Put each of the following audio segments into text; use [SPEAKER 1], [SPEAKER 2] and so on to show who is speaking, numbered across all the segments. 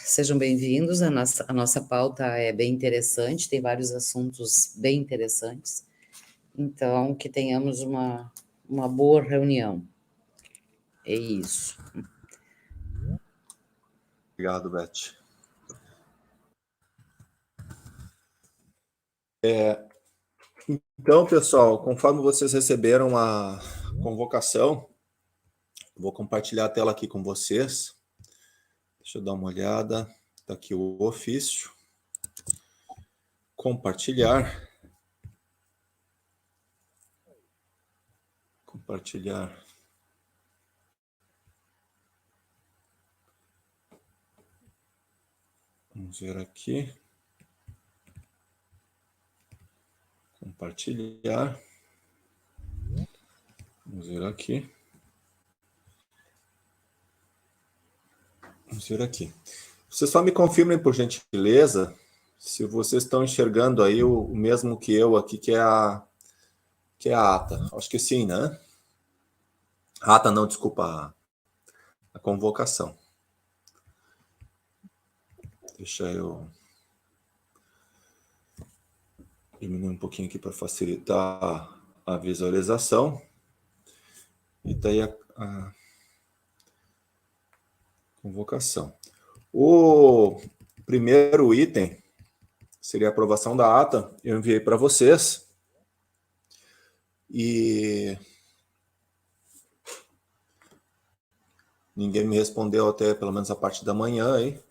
[SPEAKER 1] Sejam bem-vindos. A nossa pauta é bem interessante, tem vários assuntos bem interessantes. Então, que tenhamos uma boa reunião. É isso.
[SPEAKER 2] Obrigado, Beth. Então, pessoal, conforme vocês receberam a convocação, vou compartilhar a tela aqui com vocês. Deixa eu dar uma olhada. Está aqui o ofício. Compartilhar. Compartilhar. Vamos ver aqui. Compartilhar. Vamos ver aqui. Vamos ver aqui. Vocês só me confirmem, por gentileza, se vocês estão enxergando aí o mesmo que eu aqui, que é a ata. Acho que sim, né? A ata não, desculpa, a convocação. Deixa eu diminuir um pouquinho aqui para facilitar a visualização. E tá aí a convocação. O primeiro item seria a aprovação da ata. Eu enviei para vocês. E ninguém me respondeu até pelo menos a parte da manhã aí.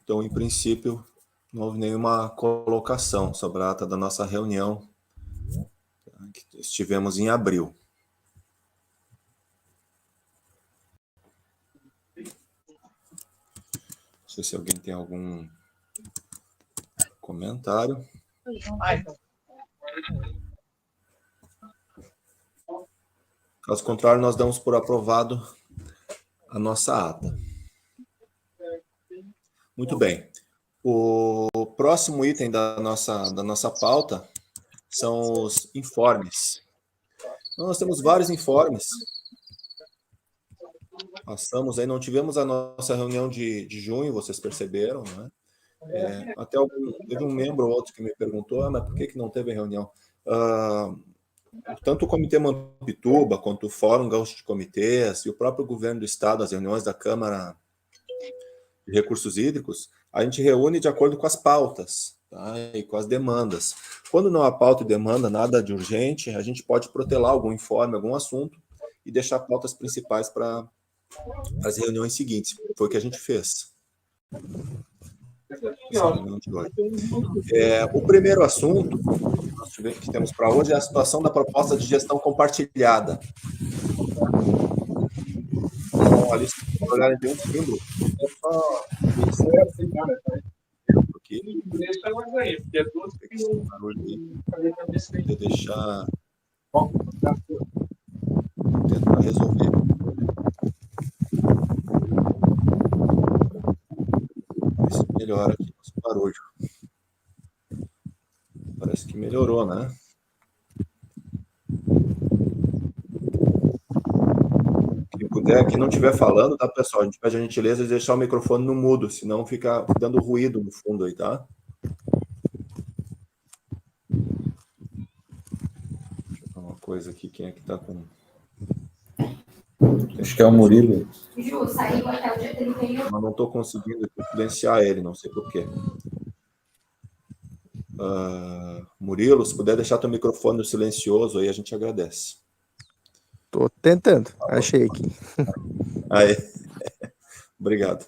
[SPEAKER 2] Então, em princípio, não houve nenhuma colocação sobre a ata da nossa reunião que estivemos em abril. Não sei se alguém tem algum comentário. Caso contrário, nós damos por aprovado a nossa ata. Muito bem. O próximo item da nossa pauta são os informes. Então, nós temos vários informes. Passamos aí, não tivemos a nossa reunião de junho, vocês perceberam, né? Teve um membro ou outro que me perguntou, mas por que não teve reunião? Tanto o Comitê Mampituba, quanto o Fórum Gaúcho de Comitês e o próprio Governo do Estado, as reuniões da Câmara de Recursos Hídricos, a gente reúne de acordo com as pautas, tá? E com as demandas. Quando não há pauta e demanda, nada de urgente, a gente pode protelar algum informe, algum assunto e deixar pautas principais para as reuniões seguintes. Foi o que a gente fez. O primeiro assunto que temos para hoje é a situação da proposta de gestão compartilhada. Então, ali, se vocês olharem, tem um símbolo. Aqui. Vou deixar. Tentar resolver. Isso melhora aqui o barulho. Parece que melhorou, né? Quem puder, quem não estiver falando, tá, pessoal? A gente pede a gentileza de deixar o microfone no mudo, senão fica dando ruído no fundo aí, tá? Deixa eu falar uma coisa aqui, quem é que tá com...
[SPEAKER 3] Acho que é o Murilo.
[SPEAKER 4] Ju, saiu até o dia 31.
[SPEAKER 2] Mas não estou conseguindo silenciar ele, não sei porquê. Murilo, se puder deixar teu microfone silencioso aí, a gente agradece.
[SPEAKER 5] Estou tentando, achei aqui.
[SPEAKER 2] Aí. Obrigado.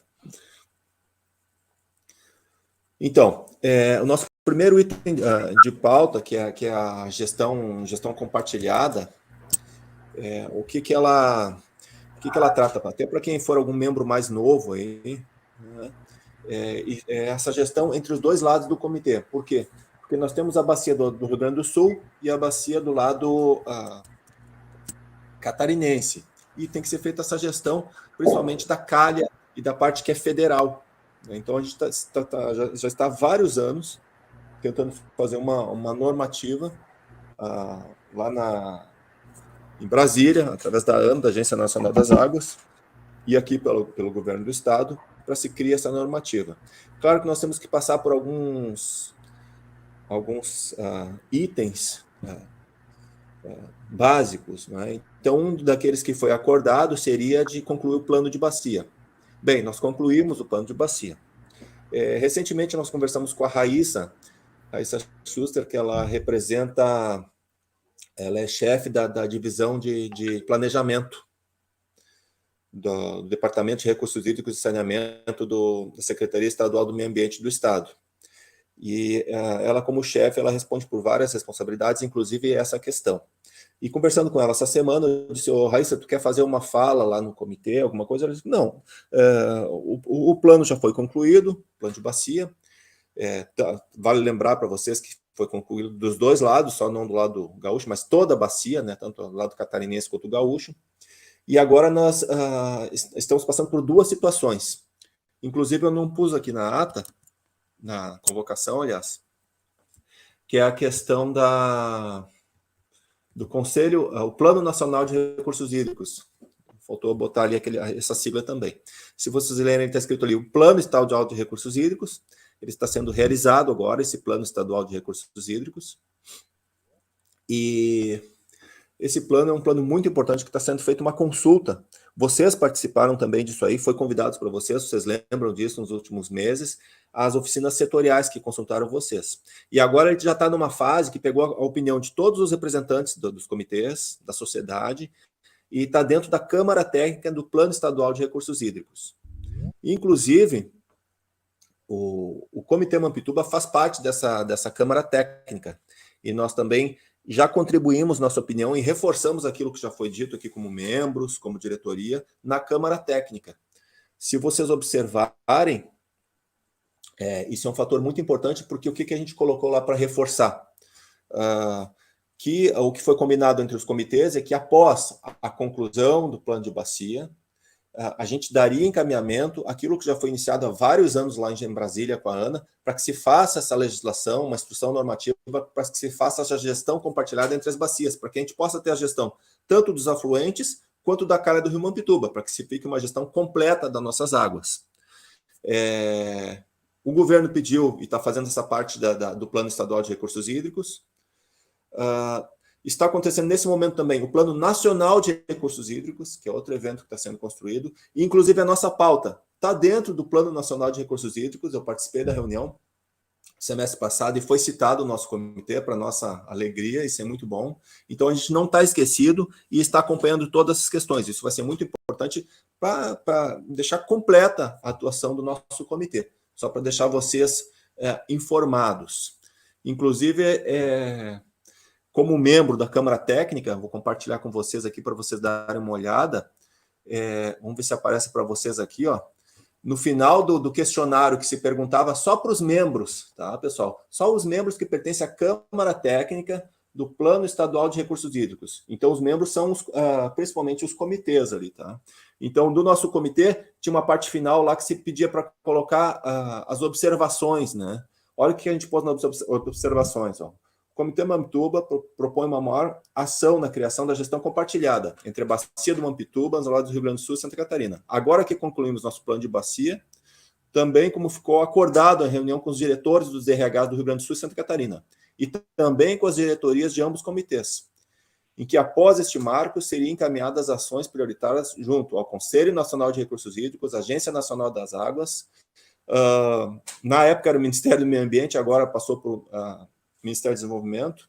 [SPEAKER 2] Então, o nosso primeiro item de pauta, que é a gestão compartilhada, o que ela trata? Até para quem for algum membro mais novo aí, né, essa gestão entre os dois lados do comitê. Por quê? Porque nós temos a bacia do Rio Grande do Sul e a bacia do lado catarinense. E tem que ser feita essa gestão, principalmente da calha e da parte que é federal. Então, a gente já está há vários anos tentando fazer uma normativa lá em Brasília, através da ANA, da Agência Nacional das Águas, e aqui pelo governo do estado, para se criar essa normativa. Claro que nós temos que passar por alguns itens básicos, né? Então, um daqueles que foi acordado seria de concluir o plano de bacia. Bem, nós concluímos o plano de bacia. Recentemente, nós conversamos com a Raíssa Schuster, que ela é chefe da divisão de planejamento do Departamento de Recursos Hídricos e Saneamento da Secretaria Estadual do Meio Ambiente do Estado. E ela, como chefe, ela responde por várias responsabilidades, inclusive essa questão. E conversando com ela essa semana, eu disse: Raíssa, tu quer fazer uma fala lá no comitê, alguma coisa? Ela disse: não, o plano já foi concluído, plano de bacia. Vale lembrar para vocês que foi concluído dos dois lados, só não do lado gaúcho, mas toda a bacia, né, tanto do lado catarinense quanto do gaúcho. E agora nós estamos passando por duas situações. Inclusive, eu não pus aqui na ata, na convocação, aliás, que é a questão do Conselho, o Plano Nacional de Recursos Hídricos. Faltou botar ali essa sigla também. Se vocês lerem, está escrito ali o Plano Estadual de Recursos Hídricos. Ele está sendo realizado agora, esse Plano Estadual de Recursos Hídricos. E esse plano é um plano muito importante, que está sendo feita uma consulta. Vocês participaram também disso aí, foi convidados para vocês lembram disso nos últimos meses, as oficinas setoriais que consultaram vocês. E agora ele já está numa fase que pegou a opinião de todos os representantes dos comitês, da sociedade, e está dentro da Câmara Técnica do Plano Estadual de Recursos Hídricos. Inclusive, o Comitê Mampituba faz parte dessa Câmara Técnica, e nós também já contribuímos nossa opinião e reforçamos aquilo que já foi dito aqui como membros, como diretoria, na Câmara Técnica. Se vocês observarem, isso é um fator muito importante, porque o que a gente colocou lá para reforçar? Que o que foi combinado entre os comitês é que, após a conclusão do plano de bacia, a gente daria encaminhamento àquilo que já foi iniciado há vários anos lá em Brasília com a ANA, para que se faça essa legislação, uma instrução normativa, para que se faça essa gestão compartilhada entre as bacias, para que a gente possa ter a gestão tanto dos afluentes quanto da calha do Rio Mampituba, para que se fique uma gestão completa das nossas águas. O governo pediu e está fazendo essa parte do Plano Estadual de Recursos Hídricos. Está acontecendo nesse momento também o Plano Nacional de Recursos Hídricos, que é outro evento que está sendo construído, e inclusive a nossa pauta está dentro do Plano Nacional de Recursos Hídricos. Eu participei da reunião semestre passado e foi citado o nosso comitê, para nossa alegria, isso é muito bom. Então a gente não está esquecido e está acompanhando todas essas questões. Isso vai ser muito importante para deixar completa a atuação do nosso comitê, só para deixar vocês informados. Inclusive, como membro da Câmara Técnica, vou compartilhar com vocês aqui para vocês darem uma olhada. Vamos ver se aparece para vocês aqui, ó. No final do questionário, que se perguntava só para os membros, tá, pessoal? Só os membros que pertencem à Câmara Técnica do Plano Estadual de Recursos Hídricos. Então, os membros são principalmente os comitês ali, tá? Então, do nosso comitê, tinha uma parte final lá que se pedia para colocar as observações, né? Olha o que a gente pôs nas observações, ó. O Comitê Mampituba propõe uma maior ação na criação da gestão compartilhada entre a bacia do Mampituba, ao lado do Rio Grande do Sul e Santa Catarina. Agora que concluímos nosso plano de bacia, também como ficou acordado em reunião com os diretores dos DRH do Rio Grande do Sul e Santa Catarina, e também com as diretorias de ambos comitês, em que, após este marco, seriam encaminhadas ações prioritárias junto ao Conselho Nacional de Recursos Hídricos, Agência Nacional das Águas, na época era o Ministério do Meio Ambiente, agora passou por Ministério do Desenvolvimento,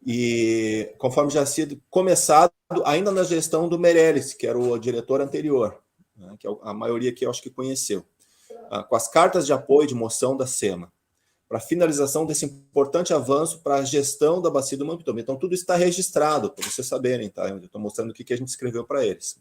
[SPEAKER 2] e conforme já sido começado, ainda na gestão do Meirelles, que era o diretor anterior, né, que a maioria aqui eu acho que conheceu, com as cartas de apoio de moção da SEMA, para a finalização desse importante avanço para a gestão da bacia do Mampituba. Então, tudo está registrado, para vocês saberem, tá? Eu estou mostrando o que a gente escreveu para eles.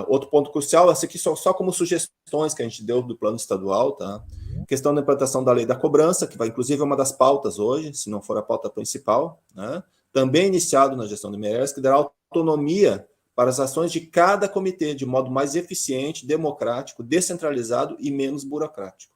[SPEAKER 2] Outro ponto crucial, esse aqui só como sugestões que a gente deu do plano estadual, tá? Questão da implantação da lei da cobrança, que vai, inclusive, é uma das pautas hoje, se não for a pauta principal, né? Também iniciado na gestão do Meirelles, que dará autonomia para as ações de cada comitê, de modo mais eficiente, democrático, descentralizado e menos burocrático,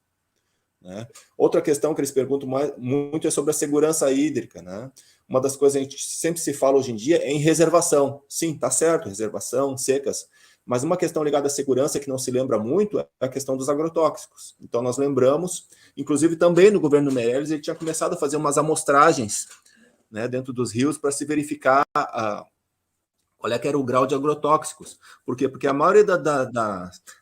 [SPEAKER 2] né? Outra questão que eles perguntam muito é sobre a segurança hídrica, né? uma das coisas que a gente sempre se fala hoje em dia é em reservação. Sim, tá certo, reservação, secas, mas uma questão ligada à segurança que não se lembra muito é a questão dos agrotóxicos. Então nós lembramos, inclusive também no governo Meirelles, ele tinha começado a fazer umas amostragens, né, dentro dos rios para se verificar qual é que era o grau de agrotóxicos. Por quê? Porque a maioria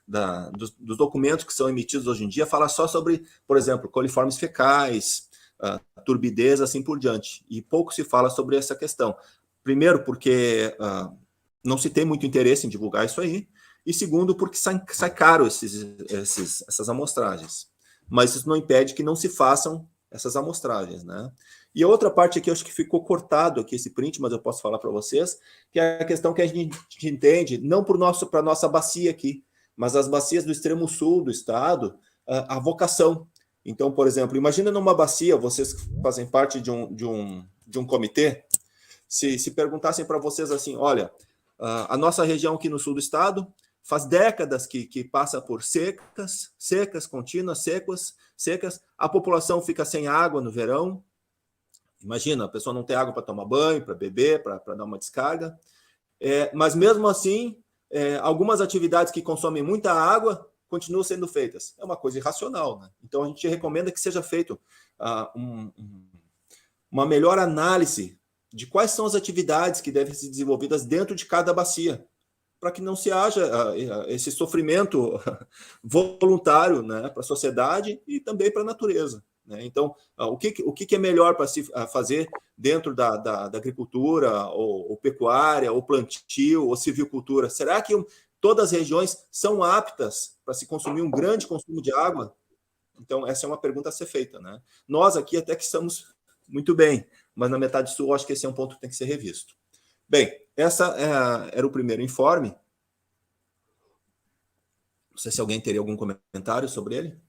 [SPEAKER 2] dos documentos que são emitidos hoje em dia fala só sobre, por exemplo, coliformes fecais, turbidez, assim por diante. E pouco se fala sobre essa questão. Primeiro, porque não se tem muito interesse em divulgar isso aí. E segundo, porque sai caro essas amostragens. Mas isso não impede que não se façam essas amostragens, né? E a outra parte aqui, eu acho que ficou cortado aqui esse print, mas eu posso falar para vocês, que é a questão que a gente entende, não para a nossa bacia aqui, mas as bacias do extremo sul do estado, a vocação. Então, por exemplo, imagina numa bacia, vocês que fazem parte de um comitê, se perguntassem para vocês assim, olha, a nossa região aqui no sul do estado faz décadas que passa por secas contínuas, secas, a população fica sem água no verão. Imagina, a pessoa não tem água para tomar banho, para beber, para dar uma descarga. Mas mesmo assim, algumas atividades que consomem muita água continuam sendo feitas. É uma coisa irracional, né? Então a gente recomenda que seja feito uma melhor análise de quais são as atividades que devem ser desenvolvidas dentro de cada bacia, para que não se haja esse sofrimento voluntário, né, para a sociedade e também para a natureza. Né? Então, o que é melhor para se fazer dentro da agricultura, ou pecuária, ou plantio, ou silvicultura? Será que todas as regiões são aptas para se consumir um grande consumo de água? Então, essa é uma pergunta a ser feita. Né? Nós aqui até que estamos muito bem, mas na metade sul, acho que esse é um ponto que tem que ser revisto. Bem, essa era o primeiro informe. Não sei se alguém teria algum comentário sobre ele.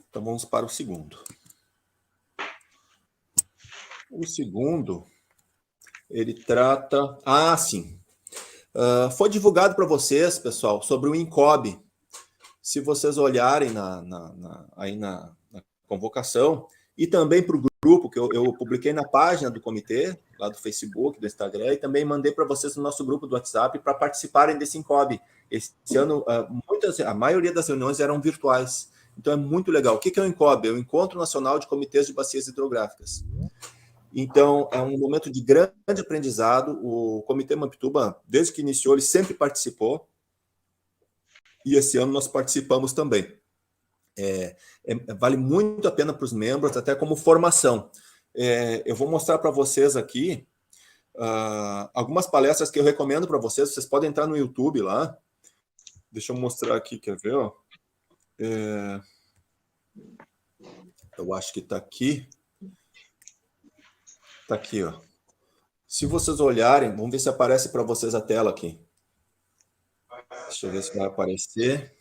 [SPEAKER 2] Então, vamos para o segundo. O segundo, ele trata... sim. Foi divulgado para vocês, pessoal, sobre o INCOB. Se vocês olharem aí na convocação, e também para o grupo, que eu publiquei na página do comitê, lá do Facebook, do Instagram, e também mandei para vocês no nosso grupo do WhatsApp para participarem desse INCOB. Esse ano, a maioria das reuniões eram virtuais. Então, é muito legal. O que é o INCOB? É o Encontro Nacional de Comitês de Bacias Hidrográficas. Então, é um momento de grande aprendizado. O Comitê Mampituba, desde que iniciou, ele sempre participou. E esse ano nós participamos também. Vale muito a pena para os membros, até como formação. Eu vou mostrar para vocês aqui algumas palestras que eu recomendo para vocês. Vocês podem entrar no YouTube lá. Deixa eu mostrar aqui, quer ver? Ó? Eu acho que está aqui. Está aqui, ó. Se vocês olharem, vamos ver se aparece para vocês a tela aqui. Deixa eu ver se vai aparecer.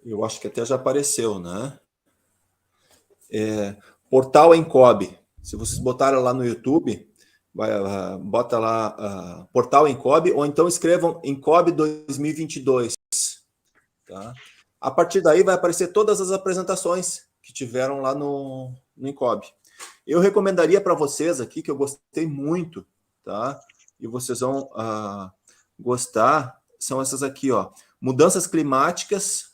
[SPEAKER 2] Eu acho que até já apareceu, né? Portal INCOB. Se vocês botarem lá no YouTube, bota lá Portal INCOB, ou então escrevam INCOB 2022. Tá? A partir daí vai aparecer todas as apresentações que tiveram lá no INCOB. Eu recomendaria para vocês aqui, que eu gostei muito, tá? E vocês vão gostar, são essas aqui, ó. Mudanças climáticas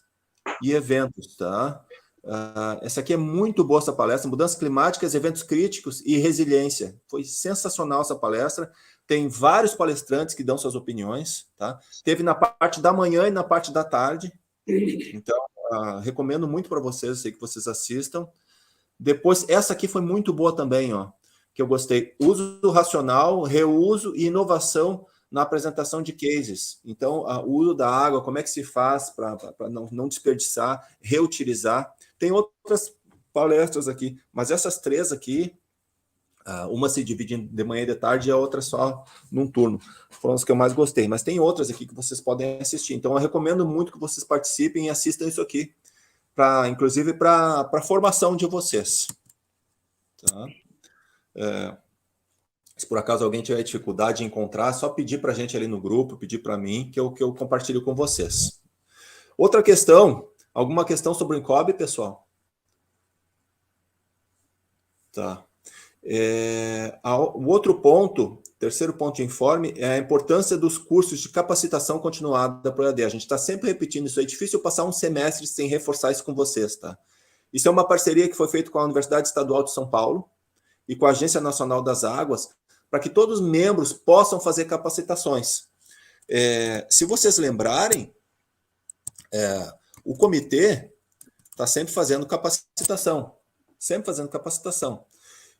[SPEAKER 2] e eventos, tá? Essa aqui é muito boa, essa palestra. Mudanças climáticas, eventos críticos e resiliência. Foi sensacional essa palestra. Tem vários palestrantes que dão suas opiniões, tá? Teve na parte da manhã e na parte da tarde. Então, recomendo muito para vocês, sei que vocês assistam. Depois, essa aqui foi muito boa também, ó, que eu gostei. Uso racional, reuso e inovação na apresentação de cases. Então, o uso da água, como é que se faz para não desperdiçar, reutilizar. Tem outras palestras aqui, mas essas três aqui, uma se divide de manhã e de tarde e a outra só num turno. Foram as que eu mais gostei, mas tem outras aqui que vocês podem assistir. Então, eu recomendo muito que vocês participem e assistam isso aqui, inclusive para a formação de vocês. Tá? Se por acaso alguém tiver dificuldade em encontrar, é só pedir para a gente ali no grupo, pedir para mim, que eu compartilho com vocês. Outra questão, alguma questão sobre o INCOB, pessoal? Tá. O outro ponto, terceiro ponto de informe, é a importância dos cursos de capacitação continuada para o EAD. A gente está sempre repetindo isso, é difícil passar um semestre sem reforçar isso com vocês, tá? Isso é uma parceria que foi feita com a Universidade Estadual de São Paulo e com a Agência Nacional das Águas, para que todos os membros possam fazer capacitações. Se vocês lembrarem, o comitê está sempre fazendo capacitação,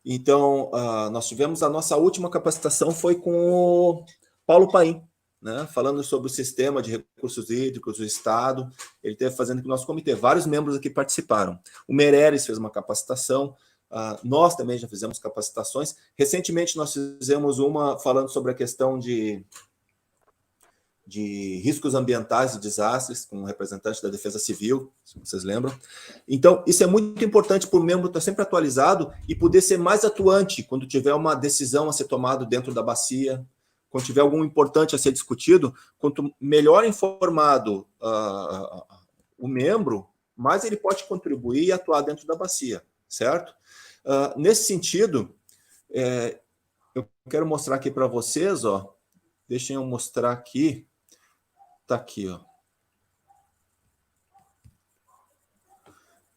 [SPEAKER 2] Então, nós tivemos a nossa última capacitação foi com o Paulo Paim, né, falando sobre o sistema de recursos hídricos do Estado. Ele esteve fazendo com o nosso comitê. Vários membros aqui participaram. O Meireles fez uma capacitação. Nós também já fizemos capacitações. Recentemente, nós fizemos uma falando sobre a questão de riscos ambientais e desastres, com um representante da Defesa Civil, se vocês lembram. Então, isso é muito importante para o membro estar sempre atualizado e poder ser mais atuante quando tiver uma decisão a ser tomada dentro da bacia, quando tiver algum importante a ser discutido. Quanto melhor informado o membro, mais ele pode contribuir e atuar dentro da bacia, certo? Nesse sentido, eu quero mostrar aqui para vocês, deixem eu mostrar aqui. Está aqui,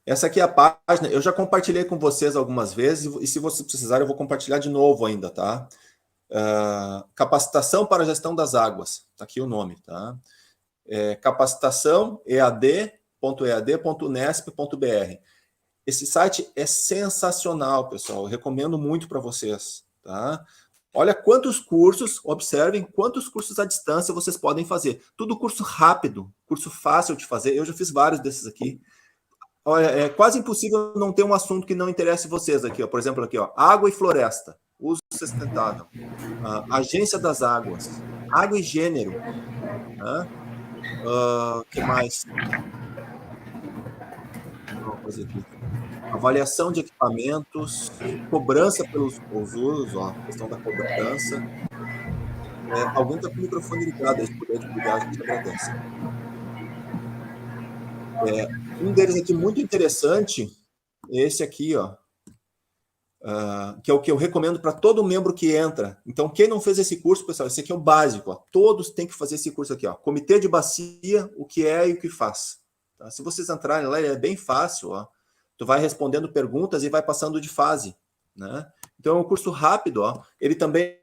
[SPEAKER 2] Essa aqui é a página. Eu já compartilhei com vocês algumas vezes, e se vocês precisarem, eu vou compartilhar de novo ainda, tá? Capacitação para a gestão das águas. Está aqui o nome, tá? Capacitação ead.ead.unesp.br. Esse site é sensacional, pessoal. Eu recomendo muito para vocês, tá? Olha quantos cursos, observem quantos cursos à distância vocês podem fazer. Tudo curso rápido, curso fácil de fazer. Eu já fiz vários desses aqui. Olha, é quase impossível não ter um assunto que não interesse vocês aqui. Por exemplo, aqui, água e floresta, uso sustentável, agência das águas, água e gênero. Que mais? Uma coisa aqui. Avaliação de equipamentos, cobrança pelos usos, questão da cobrança. Alguém está com o microfone ligado, se puder desligar, a gente agradece. Um deles aqui muito interessante, esse aqui, que é o que eu recomendo para todo membro que entra. Então, quem não fez esse curso, pessoal, esse aqui é o básico. Todos têm que fazer esse curso aqui. Comitê de Bacia, o que é e o que faz. Tá? Se vocês entrarem lá, é bem fácil, Tu vai respondendo perguntas e vai passando de fase, né? Então, é um curso rápido, Ele também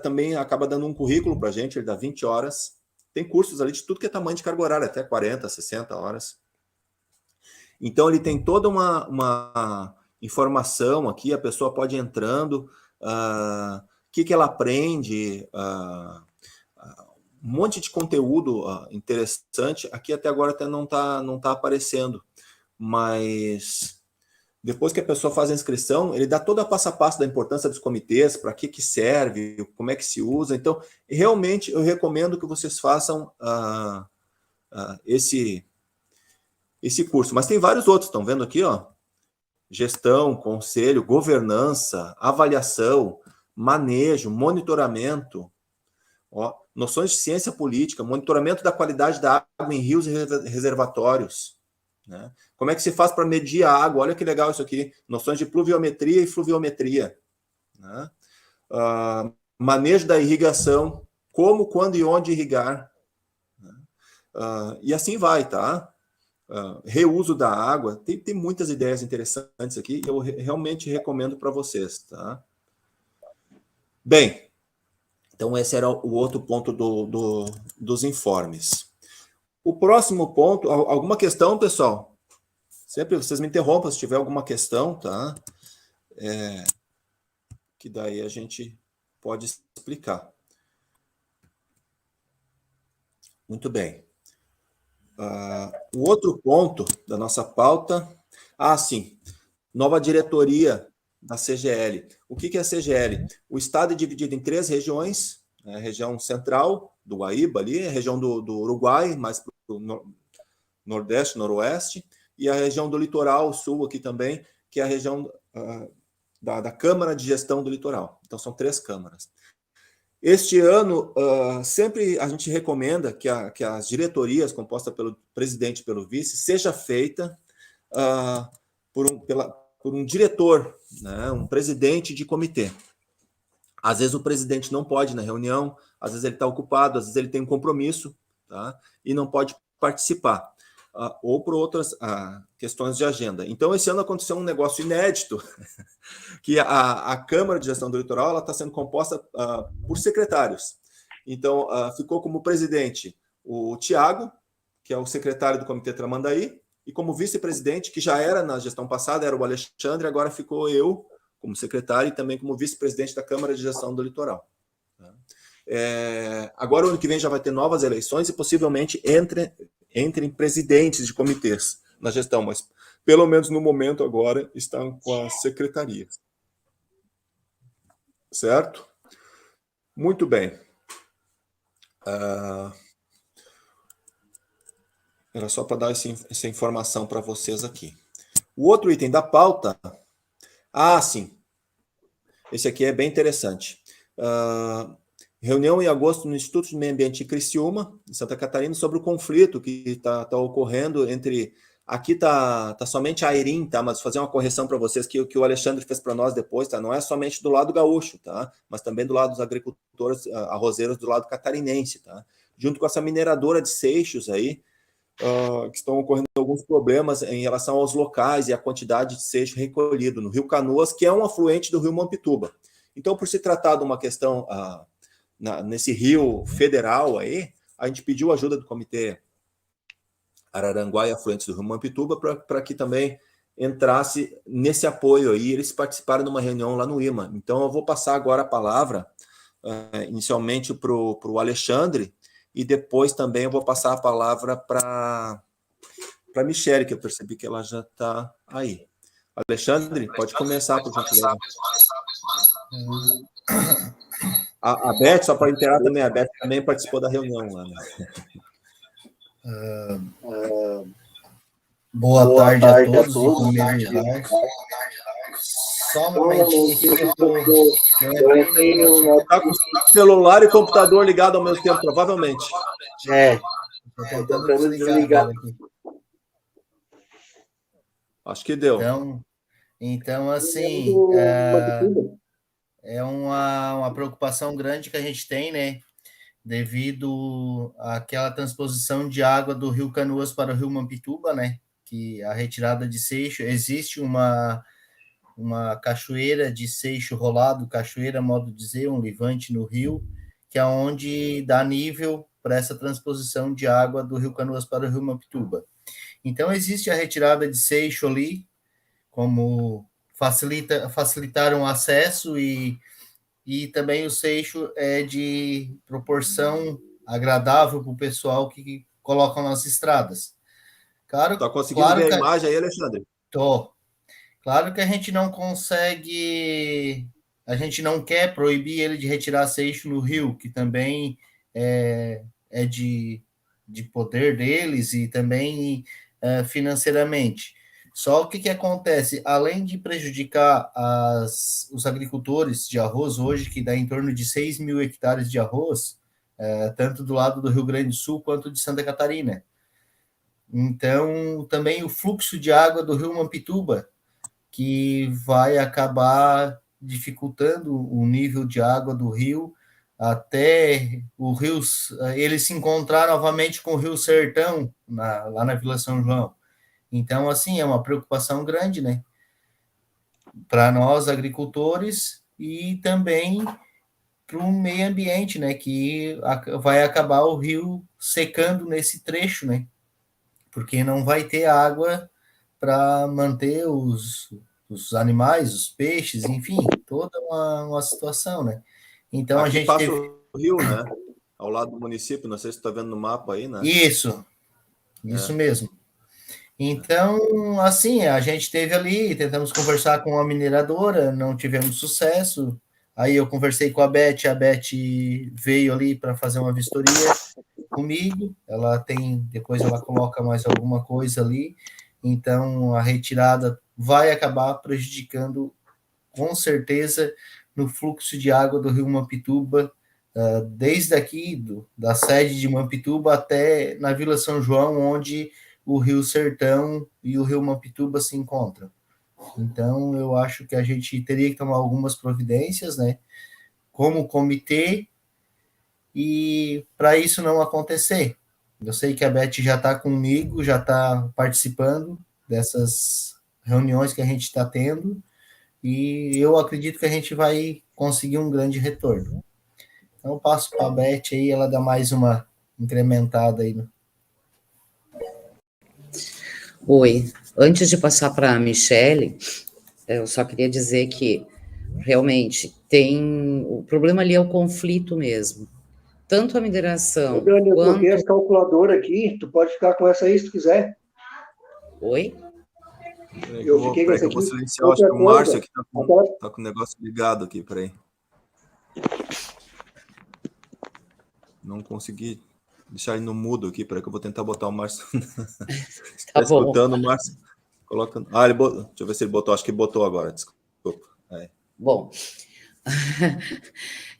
[SPEAKER 2] também acaba dando um currículo para a gente, ele dá 20 horas. Tem cursos ali de tudo que é tamanho de carga horária, até 40, 60 horas. Então, ele tem toda uma informação aqui, a pessoa pode ir entrando, o que ela aprende, um monte de conteúdo interessante. Aqui até agora até não tá aparecendo, mas depois que a pessoa faz a inscrição, ele dá toda a passo a passo da importância dos comitês, para que serve, como é que se usa. Então, realmente, eu recomendo que vocês façam esse curso. Mas tem vários outros, estão vendo aqui, Gestão, conselho, governança, avaliação, manejo, monitoramento, noções de ciência política, monitoramento da qualidade da água em rios e reservatórios. Né? Como é que se faz para medir a água? Olha que legal isso aqui. Noções de pluviometria e fluviometria. Né? Manejo da irrigação. Como, quando e onde irrigar. Né? E assim vai, tá? Reuso da água. Tem muitas ideias interessantes aqui. Eu realmente recomendo para vocês. Tá? Bem, então esse era o outro ponto dos informes. O próximo ponto, alguma questão, pessoal? Sempre vocês me interrompam se tiver alguma questão, tá? Que daí a gente pode explicar. Muito bem. O outro ponto da nossa pauta... sim. Nova diretoria da CGL. O que é a CGL? O estado é dividido em 3 regiões. A região central, do Guaíba ali, a região do Uruguai, mais para o nordeste, noroeste, e a região do litoral sul aqui também, que é a região da Câmara de Gestão do Litoral. Então, são 3 câmaras. Este ano, sempre a gente recomenda que as diretorias, compostas pelo presidente e pelo vice, seja feita por um diretor né, um presidente de comitê. Às vezes o presidente não pode ir na reunião, às vezes ele está ocupado, às vezes ele tem um compromisso, tá? E não pode participar, ou por outras questões de agenda. Então, esse ano aconteceu um negócio inédito, que a Câmara de Gestão do Litoral está sendo composta por secretários. Então, ficou como presidente o Tiago, que é o secretário do Comitê Tramandaí, e como vice-presidente, que já era na gestão passada, era o Alexandre, agora ficou eu, como secretário, e também como vice-presidente da Câmara de Gestão do Litoral. Agora, o ano que vem, já vai ter novas eleições e possivelmente entrem presidentes de comitês na gestão, mas pelo menos no momento agora estão com a secretaria. Certo? Muito bem. Era só para dar essa informação para vocês aqui. O outro item da pauta... sim. Esse aqui é bem interessante. Reunião em agosto no Instituto de Meio Ambiente de Criciúma, em Santa Catarina, sobre o conflito que está ocorrendo entre... Aqui está somente a Airim, tá? Mas vou fazer uma correção para vocês que o Alexandre fez para nós depois, tá? Não é somente do lado gaúcho, tá? Mas também do lado dos agricultores arrozeiros do lado catarinense, tá? Junto com essa mineradora de Seixos aí, que estão ocorrendo alguns problemas em relação aos locais e a quantidade de seixo recolhido no Rio Canoas, que é um afluente do Rio Mampituba. Então, por se tratar de uma questão nesse rio federal aí, a gente pediu ajuda do Comitê Araranguá e afluentes do Rio Mampituba para que também entrasse nesse apoio aí. Eles participaram de uma reunião lá no IMA. Então, eu vou passar agora a palavra inicialmente para o Alexandre, e depois também eu vou passar a palavra para a Michele, que eu percebi que ela já está aí. Alexandre, pode começar, por gentileza. A Beth, só para inteirar também, a Beth também participou da reunião lá, né?
[SPEAKER 3] Boa tarde a todos. Só um momentinho que eu
[SPEAKER 2] Está com o celular e computador ligado ao mesmo tempo, provavelmente.
[SPEAKER 3] Estou tentando desligar aqui.
[SPEAKER 2] Acho que deu.
[SPEAKER 3] Então assim, é uma preocupação grande que a gente tem, né? Devido àquela transposição de água do Rio Canoas para o Rio Mampituba, né? Que a retirada de seixo, existe uma cachoeira de seixo rolado, cachoeira, modo de dizer, um levante no rio, que é onde dá nível para essa transposição de água do Rio Canoas para o Rio Mampituba. Então, existe a retirada de seixo ali, como facilitar o acesso, e também o seixo é de proporção agradável para o pessoal que colocam nas estradas. Claro,
[SPEAKER 2] está conseguindo ver a imagem aí, Alexandre?
[SPEAKER 3] Estou. Claro que a gente não consegue, a gente não quer proibir ele de retirar seixo no rio, que também é de poder deles e também financeiramente. Só o que acontece? Além de prejudicar os agricultores de arroz hoje, que dá em torno de 6 mil hectares de arroz, tanto do lado do Rio Grande do Sul quanto de Santa Catarina. Então, também o fluxo de água do Rio Mampituba, que vai acabar dificultando o nível de água do rio, até o rio ele se encontrar novamente com o Rio Sertão, lá na Vila São João. Então, assim, é uma preocupação grande, né? Para nós, agricultores, e também para o meio ambiente, né? Que vai acabar o rio secando nesse trecho, né? Porque não vai ter água para manter os animais, os peixes, enfim, toda uma situação, né? Então
[SPEAKER 2] aqui
[SPEAKER 3] a gente
[SPEAKER 2] passa o rio, né? Ao lado do município, não sei se você está vendo no mapa aí, né?
[SPEAKER 3] Isso mesmo. Então, assim, a gente teve ali, tentamos conversar com a mineradora, não tivemos sucesso. Aí eu conversei com a Beth veio ali para fazer uma vistoria comigo. Depois ela coloca mais alguma coisa ali. Então, a retirada vai acabar prejudicando, com certeza, no fluxo de água do Rio Mampituba, desde aqui, da sede de Mampituba até na Vila São João, onde o Rio Sertão e o Rio Mampituba se encontram. Então, eu acho que a gente teria que tomar algumas providências, né, como comitê, e para isso não acontecer. Eu sei que a Beth já está comigo, já está participando dessas reuniões que a gente está tendo, e eu acredito que a gente vai conseguir um grande retorno. Então, eu passo para a Beth aí, ela dá mais uma incrementada aí.
[SPEAKER 1] Oi, antes de passar para a Michele, eu só queria dizer que realmente tem o problema ali é o conflito mesmo. Tanto a mineração
[SPEAKER 6] Ô, Dani, eu troquei
[SPEAKER 1] quanto.
[SPEAKER 6] as calculadoras aqui, tu pode ficar com essa aí se tu quiser.
[SPEAKER 1] Oi?
[SPEAKER 6] Eu fiquei com essa
[SPEAKER 2] eu vou
[SPEAKER 6] aqui.
[SPEAKER 2] silenciar, acho que o Márcio aqui tá com o negócio ligado aqui, peraí. Não consegui deixar ele no mudo aqui, peraí que eu vou tentar botar o Márcio.
[SPEAKER 1] Tá bom.
[SPEAKER 2] Escutando o Márcio? Coloca. Ah, ele botou. Deixa eu ver se ele botou. Acho que botou agora. Desculpa.
[SPEAKER 1] Bom.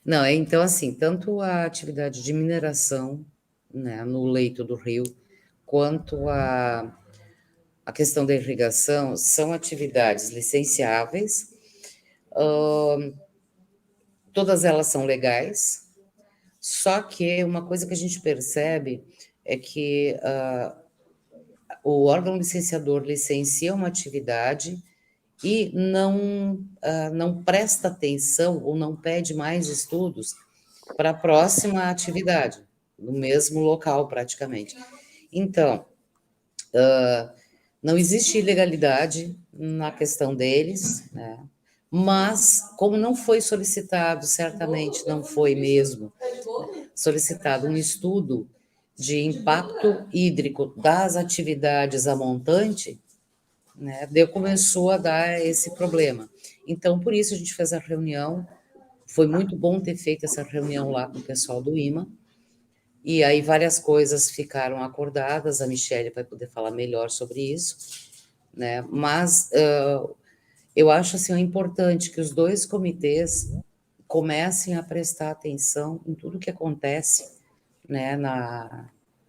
[SPEAKER 1] Não, então assim, tanto a atividade de mineração, né, no leito do rio, quanto a questão da irrigação são atividades licenciáveis, todas elas são legais, só que uma coisa que a gente percebe é que o órgão licenciador licencia uma atividade e não presta atenção ou não pede mais estudos para a próxima atividade, no mesmo local praticamente. Então, não existe ilegalidade na questão deles, né? Mas, como não foi solicitado, certamente não foi mesmo solicitado um estudo de impacto hídrico das atividades a montante, né, começou a dar esse problema. Então, por isso a gente fez a reunião, foi muito bom ter feito essa reunião lá com o pessoal do IMA, e aí várias coisas ficaram acordadas, a Michele vai poder falar melhor sobre isso, né, mas eu acho assim, importante que os dois comitês comecem a prestar atenção em tudo que acontece, né,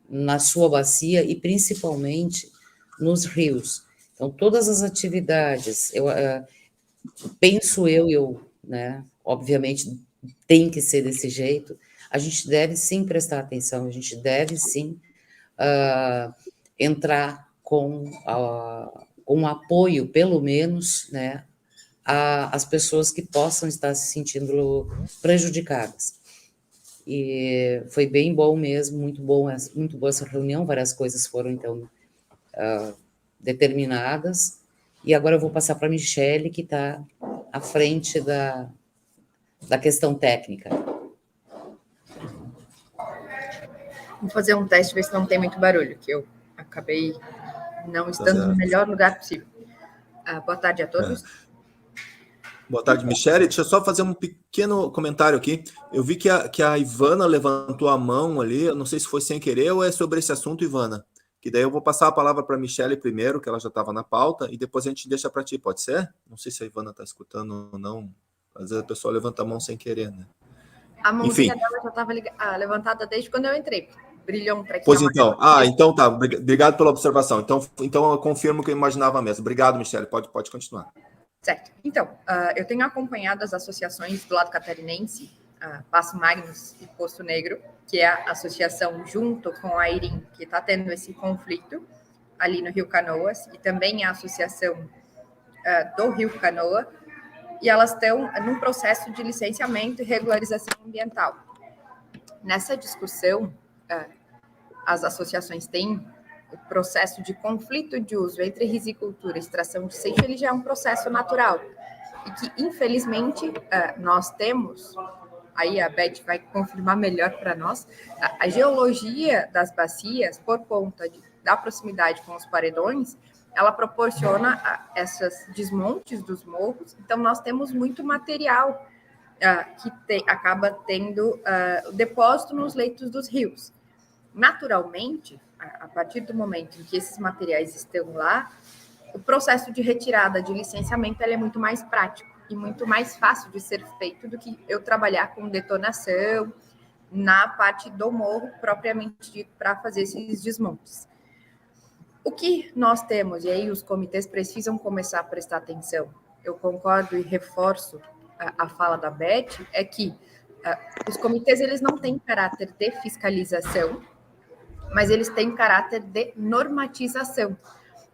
[SPEAKER 1] na sua bacia e principalmente nos rios. Então, todas as atividades, penso né, obviamente tem que ser desse jeito, a gente deve sim prestar atenção, a gente deve sim entrar com um apoio, pelo menos, né, às pessoas que possam estar se sentindo prejudicadas. E foi bem bom mesmo, muito boa essa reunião, várias coisas foram, então, determinadas, e agora eu vou passar para a Michele, que está à frente da questão técnica.
[SPEAKER 7] Vou fazer um teste, ver se não tem muito barulho, que eu acabei não estando no melhor lugar possível. Boa tarde a todos.
[SPEAKER 2] Boa tarde, Michele. Deixa eu só fazer um pequeno comentário aqui. Eu vi que a Ivana levantou a mão ali, eu não sei se foi sem querer ou é sobre esse assunto, Ivana. Que daí eu vou passar a palavra para a Michele primeiro, que ela já estava na pauta, e depois a gente deixa para ti, pode ser? Não sei se a Ivana está escutando ou não. Às vezes a pessoa levanta a mão sem querer, né?
[SPEAKER 7] A mãozinha dela já estava levantada desde quando eu entrei. Brilhou um trequinho.
[SPEAKER 2] Pois então. Então tá. Obrigado pela observação. Então eu confirmo que eu imaginava mesmo. Obrigado, Michele. Pode continuar.
[SPEAKER 7] Certo. Então, eu tenho acompanhado as associações do lado catarinense, Passo Magnus e Poço Negro, que é a associação junto com a IRIM, que está tendo esse conflito ali no Rio Canoas, e também a associação do Rio Canoa, e elas estão num processo de licenciamento e regularização ambiental. Nessa discussão, as associações têm o processo de conflito de uso entre risicultura e extração de seixo, ele já é um processo natural, e que, infelizmente, nós temos, aí a Beth vai confirmar melhor para nós, a geologia das bacias, por conta da proximidade com os paredões, ela proporciona esses desmontes dos morros, então nós temos muito material que acaba tendo depósito nos leitos dos rios. Naturalmente, a partir do momento em que esses materiais estão lá, o processo de retirada de licenciamento é muito mais prático e muito mais fácil de ser feito do que eu trabalhar com detonação na parte do morro propriamente dito para fazer esses desmontes. O que nós temos, e aí os comitês precisam começar a prestar atenção, eu concordo e reforço a fala da Beth, é que os comitês eles não têm caráter de fiscalização, mas eles têm caráter de normatização.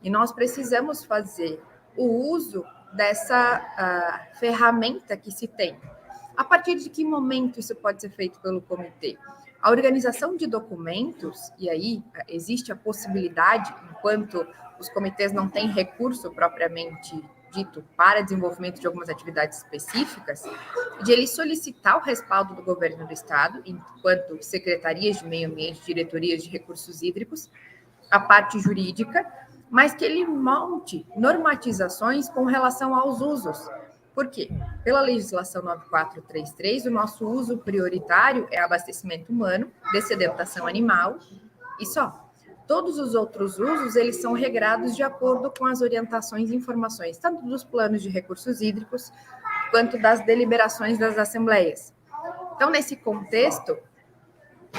[SPEAKER 7] E nós precisamos fazer o uso dessa ferramenta que se tem. A partir de que momento isso pode ser feito pelo comitê? A organização de documentos, e aí existe a possibilidade, enquanto os comitês não têm recurso propriamente dito para desenvolvimento de algumas atividades específicas, de ele solicitar o respaldo do governo do estado, enquanto secretarias de meio ambiente, diretorias de recursos hídricos, a parte jurídica, mas que ele monte normatizações com relação aos usos. Por quê? Pela legislação 9433, o nosso uso prioritário é abastecimento humano, dessedentação animal e só. Todos os outros usos, eles são regrados de acordo com as orientações e informações, tanto dos planos de recursos hídricos, quanto das deliberações das assembleias. Então, nesse contexto,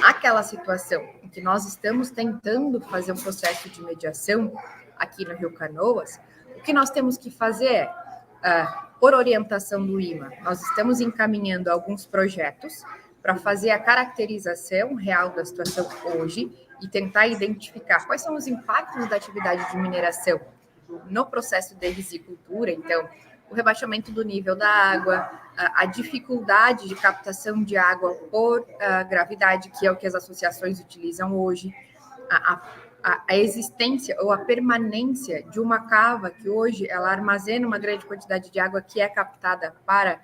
[SPEAKER 7] aquela situação em que nós estamos tentando fazer um processo de mediação aqui no Rio Canoas, o que nós temos que fazer é, por orientação do IMA, nós estamos encaminhando alguns projetos para fazer a caracterização real da situação hoje e tentar identificar quais são os impactos da atividade de mineração no processo de risicultura, então, o rebaixamento do nível da água, a dificuldade de captação de água por gravidade, que é o que as associações utilizam hoje, a existência ou a permanência de uma cava que hoje ela armazena uma grande quantidade de água que é captada para,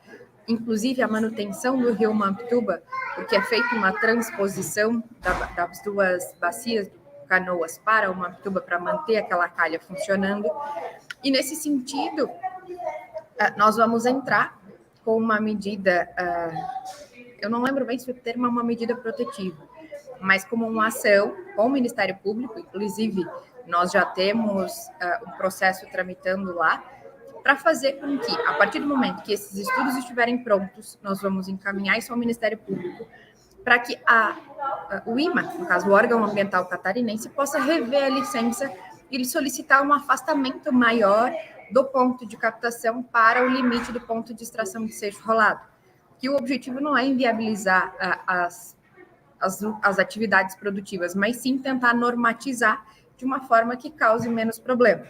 [SPEAKER 7] inclusive, a manutenção do rio Mampituba, porque é feita uma transposição das duas bacias do Canoas para o Mampituba para manter aquela calha funcionando. E, nesse sentido, nós vamos entrar com uma medida, eu não lembro bem se o termo é uma medida protetiva, mas como uma ação com o Ministério Público, inclusive nós já temos um processo tramitando lá, para fazer com que, a partir do momento que esses estudos estiverem prontos, nós vamos encaminhar isso ao Ministério Público, para que o IMA, no caso o órgão ambiental catarinense, possa rever a licença e solicitar um afastamento maior do ponto de captação para o limite do ponto de extração de seixo rolado. Que o objetivo não é inviabilizar as atividades produtivas, mas sim tentar normatizar de uma forma que cause menos problema.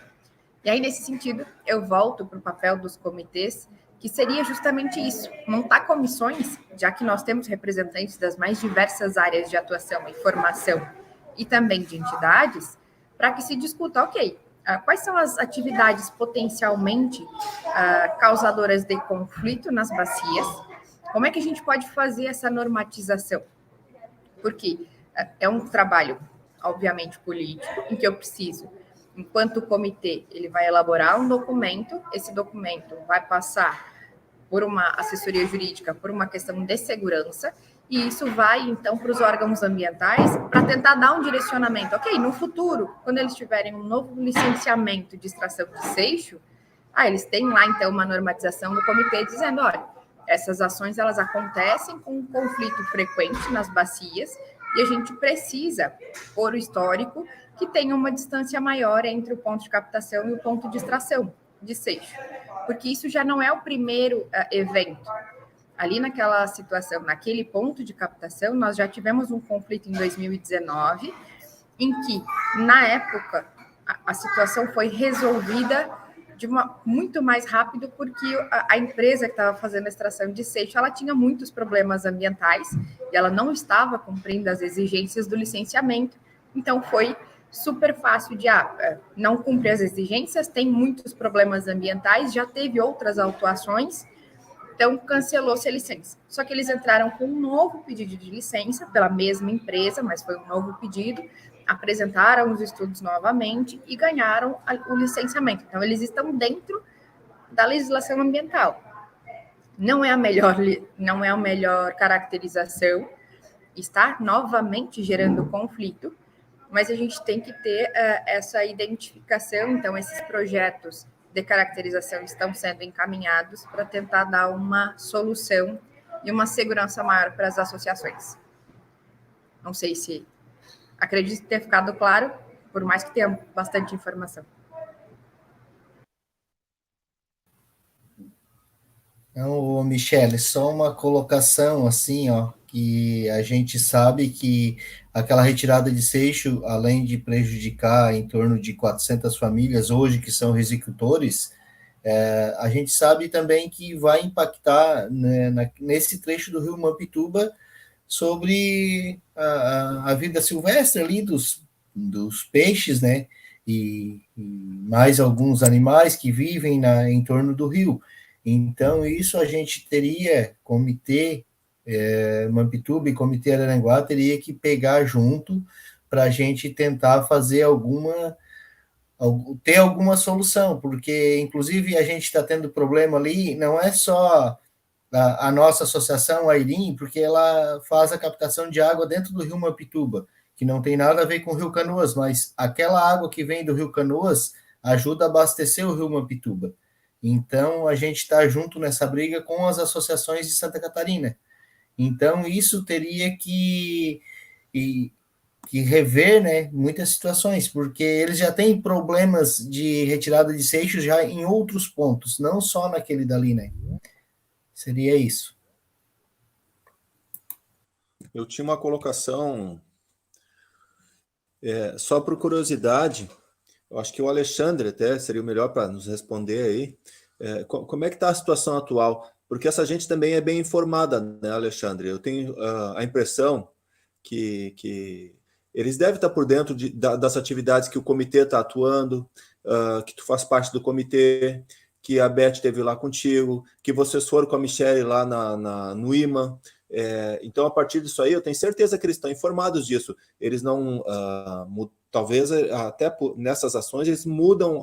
[SPEAKER 7] E aí, nesse sentido, eu volto para o papel dos comitês, que seria justamente isso, montar comissões, já que nós temos representantes das mais diversas áreas de atuação e formação e também de entidades, para que se discuta, ok, quais são as atividades potencialmente causadoras de conflito nas bacias, como é que a gente pode fazer essa normatização? Porque é um trabalho, obviamente, político, em que eu preciso, enquanto comitê, ele vai elaborar um documento, esse documento vai passar por uma assessoria jurídica, por uma questão de segurança, e isso vai, então, para os órgãos ambientais para tentar dar um direcionamento. Ok, no futuro, quando eles tiverem um novo licenciamento de extração de seixo, eles têm lá, então, uma normatização do comitê dizendo, olha, essas ações, elas acontecem com um conflito frequente nas bacias, e a gente precisa, por o histórico, que tenha uma distância maior entre o ponto de captação e o ponto de extração de seixo, porque isso já não é o primeiro evento. Ali naquela situação, naquele ponto de captação, nós já tivemos um conflito em 2019, em que, na época, a situação foi resolvida muito mais rápido, porque a empresa que estava fazendo a extração de seixo, ela tinha muitos problemas ambientais, e ela não estava cumprindo as exigências do licenciamento, então foi super fácil de não cumprir as exigências, tem muitos problemas ambientais, já teve outras autuações, então cancelou-se a licença. Só que eles entraram com um novo pedido de licença pela mesma empresa, mas foi um novo pedido, apresentaram os estudos novamente e ganharam o licenciamento. Então, eles estão dentro da legislação ambiental. Não é a melhor caracterização, está novamente gerando conflito, mas a gente tem que ter essa identificação. Então, esses projetos de caracterização estão sendo encaminhados para tentar dar uma solução e uma segurança maior para as associações. Não sei se... Acredito ter ficado claro, por mais que tenha bastante informação.
[SPEAKER 3] Então, Michele, só uma colocação assim, ó, que a gente sabe que aquela retirada de seixo, além de prejudicar em torno de 400 famílias hoje que são risicultores, a gente sabe também que vai impactar, né, nesse trecho do rio Mampituba sobre a vida silvestre ali dos peixes, né, e mais alguns animais que vivem em torno do rio. Então, isso a gente teria, Comitê Mampituba e Comitê Araranguá, teria que pegar junto para a gente tentar fazer ter alguma solução, porque, inclusive, a gente está tendo problema ali, não é só a nossa associação, a IRIM, porque ela faz a captação de água dentro do rio Mampituba, que não tem nada a ver com o rio Canoas, mas aquela água que vem do rio Canoas ajuda a abastecer o rio Mampituba. Então, a gente está junto nessa briga com as associações de Santa Catarina. Então, isso teria que rever, né, muitas situações, porque eles já têm problemas de retirada de seixos já em outros pontos, não só naquele dali, né? Seria isso.
[SPEAKER 2] Eu tinha uma colocação, só por curiosidade, eu acho que o Alexandre até seria o melhor para nos responder aí. Como é que está a situação atual? Porque essa gente também é bem informada, né, Alexandre? Eu tenho a impressão que eles devem estar por dentro das atividades que o comitê está atuando, que tu faz parte do comitê, que a Beth esteve lá contigo, que vocês foram com a Michele lá no IMA. Então, a partir disso aí, eu tenho certeza que eles estão informados disso. Eles não, talvez até nessas ações, eles mudam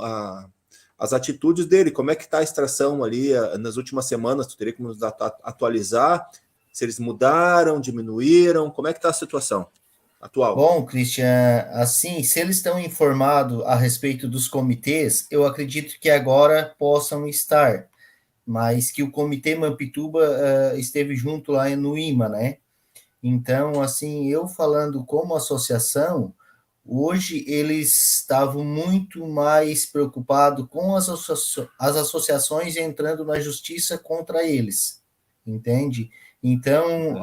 [SPEAKER 2] as atitudes dele. Como é que está a extração ali nas últimas semanas? Tu teria que nos atualizar se eles mudaram, diminuíram, como é que está a situação atual?
[SPEAKER 3] Bom, Christian, assim, se eles estão informados a respeito dos comitês, eu acredito que agora possam estar, mas que o Comitê Mampituba esteve junto lá no IMA, né? Então, assim, eu falando como associação, hoje eles estavam muito mais preocupados com as associações entrando na justiça contra eles, entende? Então,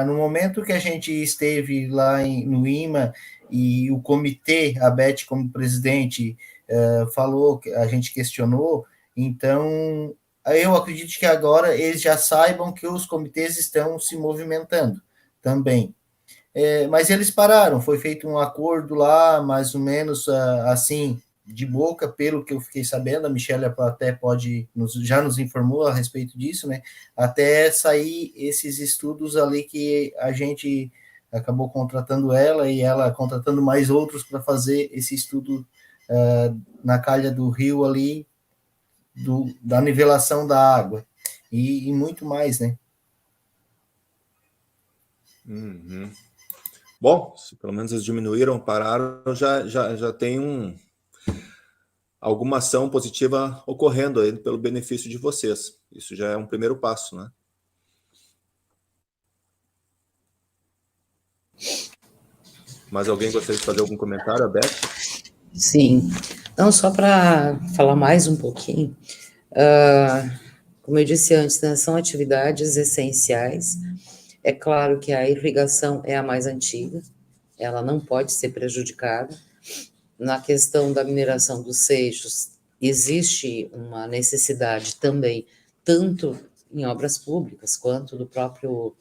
[SPEAKER 3] no momento que a gente esteve lá no IMA e o comitê, a Beth como presidente, falou, a gente questionou, então eu acredito que agora eles já saibam que os comitês estão se movimentando também. Mas eles pararam, foi feito um acordo lá, mais ou menos assim, de boca, pelo que eu fiquei sabendo, a Michelle até já nos informou a respeito disso, né? Até sair esses estudos ali que a gente acabou contratando ela e ela contratando mais outros para fazer esse estudo na calha do rio ali, da nivelação da água e muito mais, né?
[SPEAKER 2] Uhum. Bom, se pelo menos eles diminuíram, pararam, já tem alguma ação positiva ocorrendo aí pelo benefício de vocês. Isso já é um primeiro passo, né? Mais alguém gostaria de fazer algum comentário, Beth?
[SPEAKER 1] Sim. Não, só para falar mais um pouquinho, como eu disse antes, né, são atividades essenciais. É claro que a irrigação é a mais antiga, ela não pode ser prejudicada. Na questão da mineração dos seixos, existe uma necessidade também, tanto em obras públicas, quanto do próprio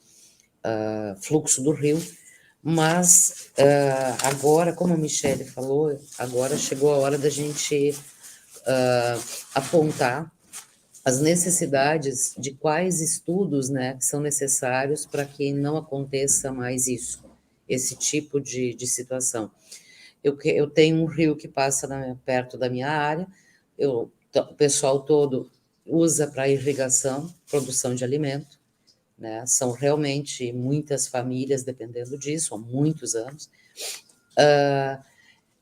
[SPEAKER 1] fluxo do rio, mas agora, como a Michele falou, agora chegou a hora da gente apontar as necessidades de quais estudos, né, são necessários para que não aconteça mais isso, esse tipo de situação. Eu tenho um rio que passa perto da minha área, o pessoal todo usa para irrigação, produção de alimento, né? São realmente muitas famílias dependendo disso, há muitos anos.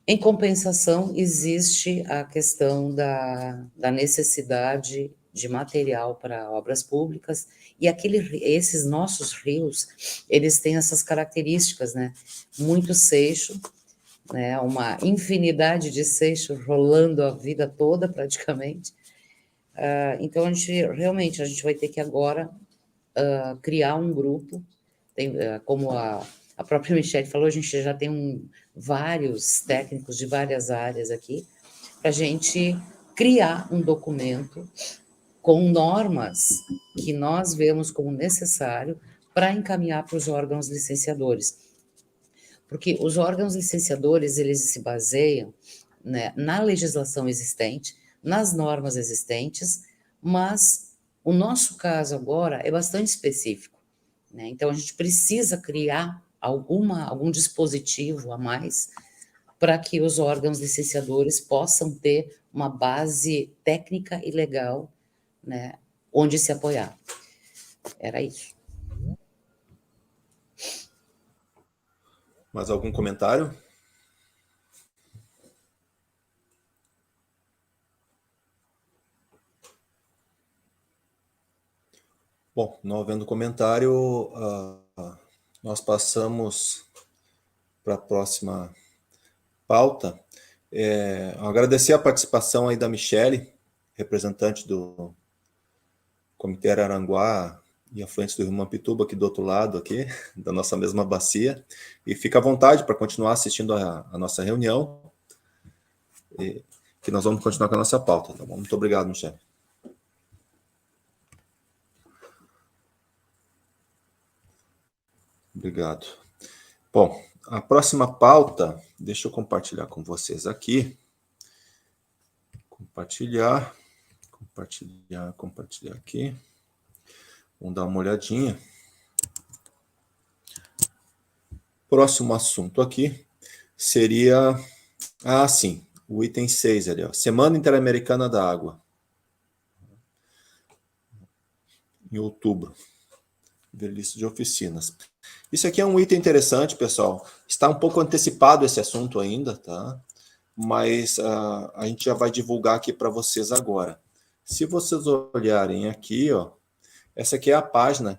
[SPEAKER 1] Em compensação, existe a questão da necessidade de material para obras públicas, e esses nossos rios, eles têm essas características, né? Muito seixo, né, uma infinidade de seixos rolando a vida toda, praticamente. Então, a gente vai ter que agora criar um grupo, como a própria Michelle falou, a gente já tem vários técnicos de várias áreas aqui, para a gente criar um documento com normas que nós vemos como necessário para encaminhar para os órgãos licenciadores. Porque os órgãos licenciadores, eles se baseiam, né, na legislação existente, nas normas existentes, mas o nosso caso agora é bastante específico, né? Então, a gente precisa criar algum dispositivo a mais para que os órgãos licenciadores possam ter uma base técnica e legal, né, onde se apoiar. Era isso.
[SPEAKER 2] Mais algum comentário? Bom, não havendo comentário, nós passamos para a próxima pauta. Agradecer a participação aí da Michelle, representante do Comitê Araranguá e afluentes do Rio Mampituba, aqui do outro lado, aqui, da nossa mesma bacia. E fica à vontade para continuar assistindo a nossa reunião, que nós vamos continuar com a nossa pauta. Tá bom? Muito obrigado, Michelle. Obrigado. Bom, a próxima pauta, deixa eu compartilhar com vocês aqui. Compartilhar aqui. Vamos dar uma olhadinha. Próximo assunto aqui seria, sim, o item 6 ali, ó, Semana Interamericana da Água. Em outubro. Lista de oficinas. Isso aqui é um item interessante, pessoal. Está um pouco antecipado esse assunto ainda, tá? Mas a gente já vai divulgar aqui para vocês agora. Se vocês olharem aqui, ó, essa aqui é a página